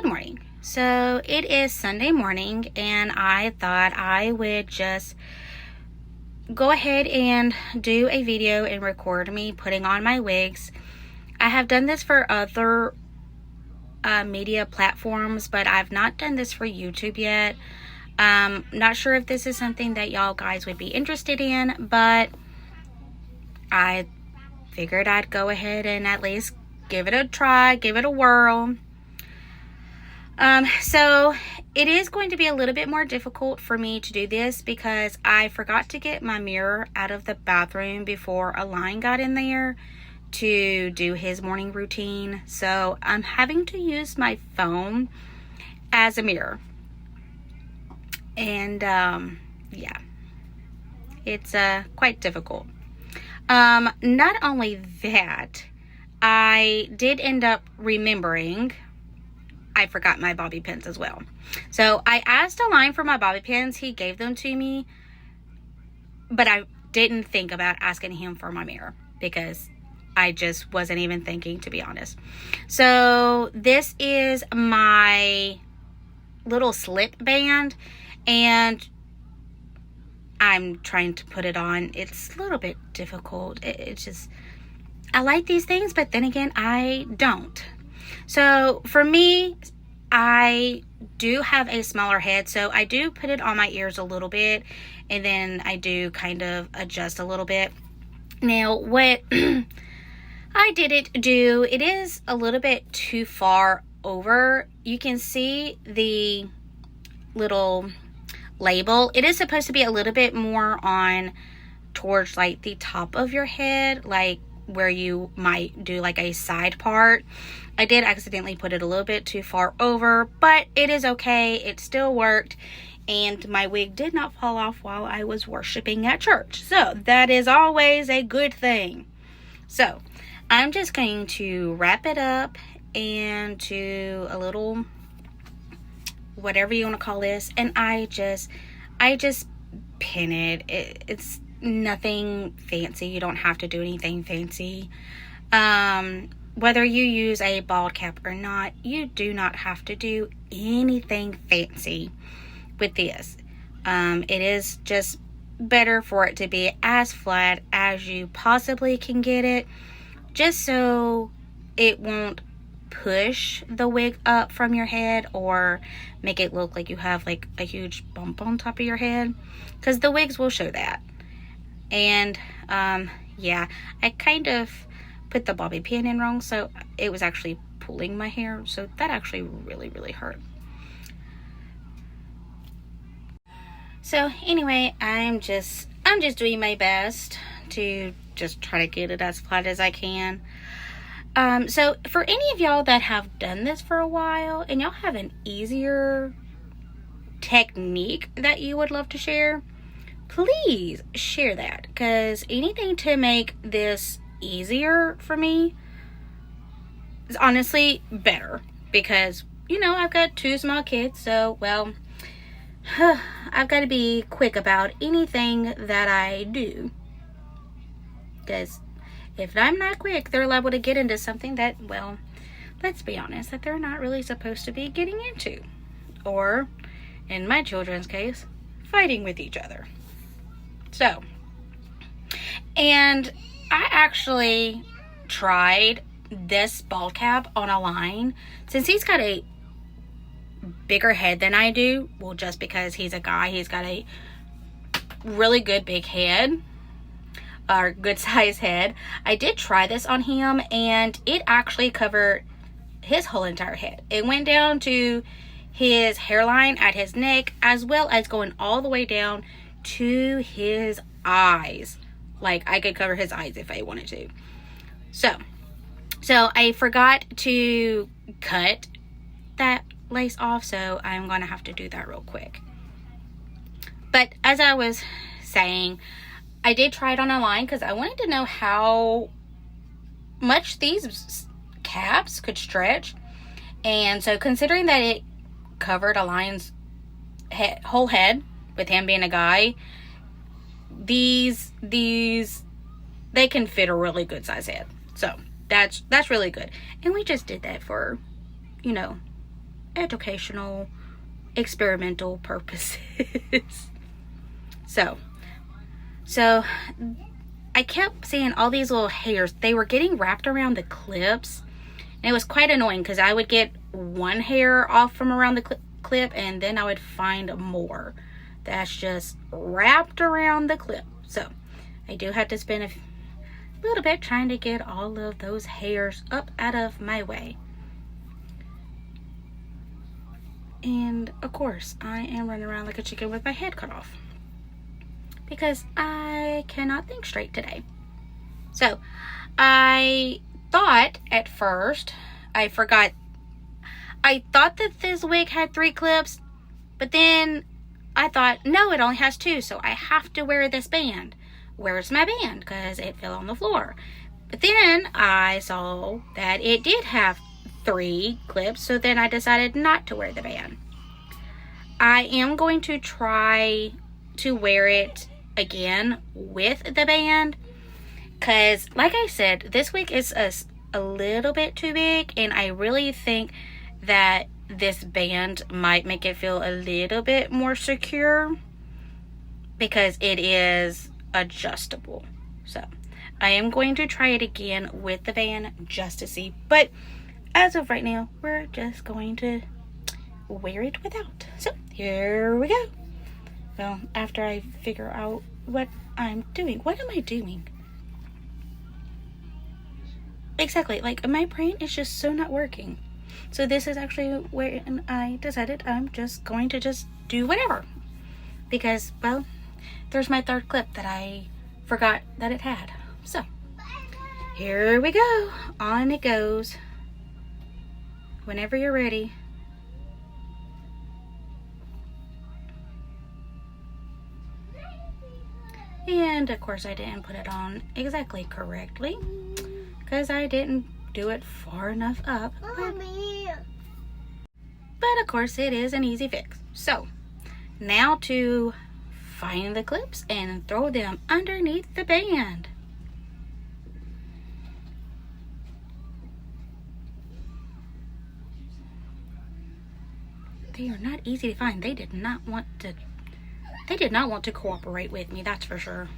Good morning. So it is Sunday morning, and I thought I would just go ahead and do a video and record me putting on my wigs. I have done this for other media platforms, but I've not done this for YouTube yet. Not sure if this is something that y'all guys would be interested in, but I figured I'd go ahead and at least give it a try, give it a whirl. So it is going to be a little bit more difficult for me to do this because I forgot to get my mirror out of the bathroom before Align got in there to do his morning routine. So I'm having to use my phone as a mirror. And, yeah, it's, quite difficult. Not only that, I did end up remembering I forgot my bobby pins as well. So I asked Align for my bobby pins. He gave them to me, but I didn't think about asking him for my mirror because I just wasn't even thinking, to be honest. So this is my little slip band, and I'm trying to put it on. It's a little bit difficult. It's just, I like these things, but then again, I don't. So for me, I do have a smaller head, so I do put it on my ears a little bit, and then I do kind of adjust a little bit. Now, what I didn't do, it is a little bit too far over. You can see the little label. It is supposed to be a little bit more on towards like the top of your head, like where you might do like a side part. I did accidentally put it a little bit too far over, but it is okay. It still worked, and my wig did not fall off while I was worshiping at church. So that is always a good thing. So I'm just going to wrap it up into a little, whatever you want to call this, and I just pin it. It's nothing fancy. You don't have to do anything fancy. Whether you use a bald cap or not, you do not have to do anything fancy with this. It is just better for it to be as flat as you possibly can get it, just so it won't push the wig up from your head or make it look like you have like a huge bump on top of your head, because the wigs will show that. And yeah, I kind of put the bobby pin in wrong, so it was actually pulling my hair, so that actually really hurt. So anyway, I'm just doing my best to just try to get it as flat as I can. So for any of y'all that have done this for a while and y'all have an easier technique that you would love to share, please share that, because anything to make this easier for me is honestly better, because you know I've got 2 small kids, so well, I've got to be quick about anything that I do, because if I'm not quick, they're liable to get into something that, well, let's be honest, that they're not really supposed to be getting into, or in my children's case, fighting with each other. So, and I actually tried this bald cap on Align, since he's got a bigger head than I do. Well, just because he's a guy, he's got a really good big head, or good size head. I did try this on him, and it actually covered his whole entire head. It went down to his hairline at his neck, as well as going all the way down to his eyes. Like, I could cover his eyes if I wanted to. So I forgot to cut that lace off, so I'm gonna have to do that real quick. But as I was saying, I did try it on Align because I wanted to know how much these caps could stretch. And so, considering that it covered Align's whole head, with him being a guy, these they can fit a really good size head. So that's really good. And we just did that for, you know, educational, experimental purposes. So I kept seeing all these little hairs. They were getting wrapped around the clips, and it was quite annoying because I would get one hair off from around the clip, and then I would find more that's just wrapped around the clip. So I do have to spend a little bit trying to get all of those hairs up out of my way. And of course, I am running around like a chicken with my head cut off because I cannot think straight today. So I thought at first, I thought that this wig had 3 clips, but then I thought, no, it only has 2, so I have to wear this band. Where's my band? Because it fell on the floor. But then I saw that it did have 3 clips, so then I decided not to wear the band. I am going to try to wear it again with the band, because like I said, this wig is a little bit too big, and I really think that this band might make it feel a little bit more secure because it is adjustable. So I am going to try it again with the band just to see, but as of right now, we're just going to wear it without. So here we go. Well, after I figure out what I'm doing. What am I doing? Exactly, like my brain is just so not working. So this is actually where I decided I'm just going to just do whatever. Because, well, there's my 3rd clip that I forgot that it had. So, here we go. On it goes. Whenever you're ready. And of course I didn't put it on exactly correctly because I didn't do it far enough up. But of course it is an easy fix. So now to find the clips and throw them underneath the band. They are not easy to find. They did not want to cooperate with me, that's for sure.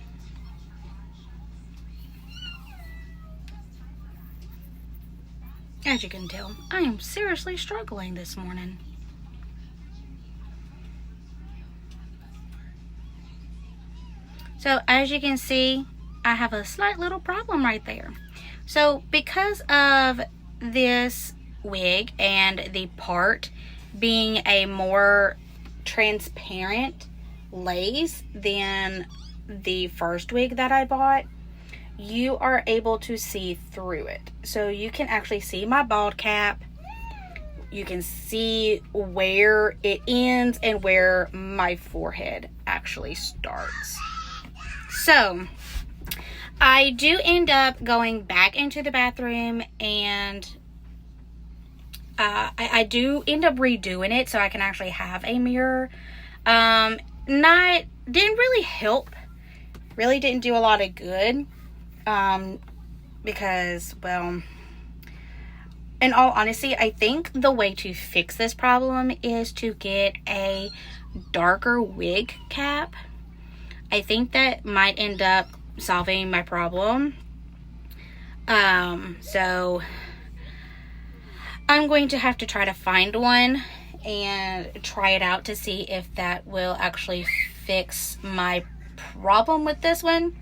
As you can tell, I am seriously struggling this morning. So as you can see, I have a slight little problem right there. So because of this wig and the part being a more transparent lace than the first wig that I bought, you are able to see through it. So you can actually see my bald cap. You can see where it ends and where my forehead actually starts. So I do end up going back into the bathroom, and I do end up redoing it so I can actually have a mirror. Didn't really help. Really didn't do a lot of good. Because, well, in all honesty, I think the way to fix this problem is to get a darker wig cap. I think that might end up solving my problem. So I'm going to have to try to find one and try it out to see if that will actually fix my problem with this one.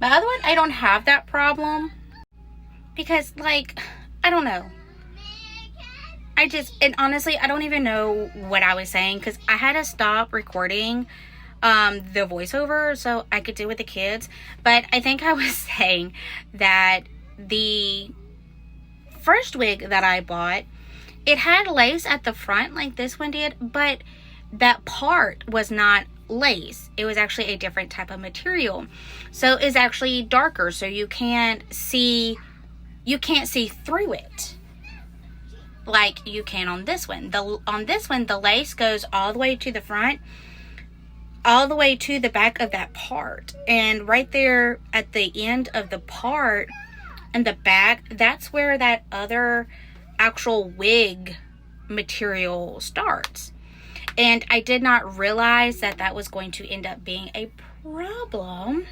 My other one, I don't have that problem because, like, I don't know. And honestly, I don't even know what I was saying because I had to stop recording the voiceover so I could do with the kids. But I think I was saying that the first wig that I bought, it had lace at the front like this one did, but that part was not lace. It was actually a different type of material. So it's actually darker, so you can't see through it like you can on this one. On this one, the lace goes all the way to the front, all the way to the back of that part. And right there at the end of the part in the back, that's where that other actual wig material starts. And I did not realize that that was going to end up being a problem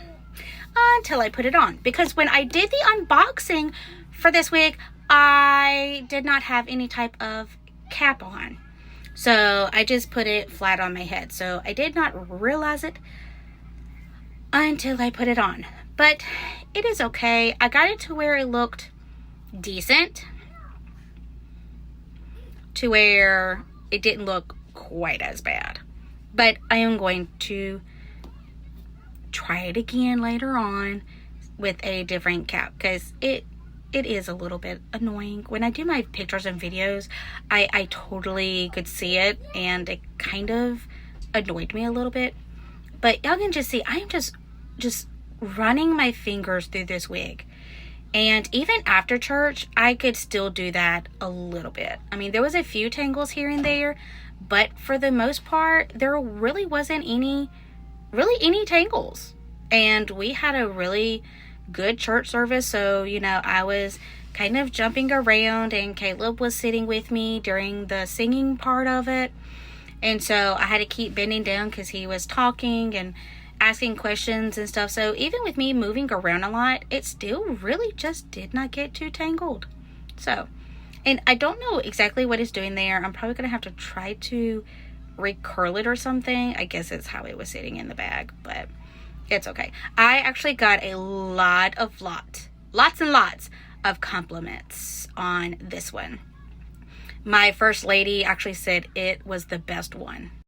until I put it on. Because when I did the unboxing for this wig, I did not have any type of cap on. So I just put it flat on my head. So I did not realize it until I put it on. But it is okay. I got it to where it looked decent, to where it didn't look quite as bad. But I am going to try it again later on with a different cap, because it is a little bit annoying. When I do my pictures and videos, I totally could see it, and it kind of annoyed me a little bit. But y'all can just see, I'm just running my fingers through this wig. And even after church, I could still do that a little bit. I mean, there was a few tangles here and there, but for the most part, there really wasn't any tangles. And we had a really good church service. So, you know, I was kind of jumping around, and Caleb was sitting with me during the singing part of it. And so I had to keep bending down because he was talking and asking questions and stuff. So even with me moving around a lot, it still really just did not get too tangled. So, and I don't know exactly what it's doing there. I'm probably going to have to try to recurl it or something. I guess it's how it was sitting in the bag, but it's okay. I actually got a lots and lots of compliments on this one. My first lady actually said it was the best one.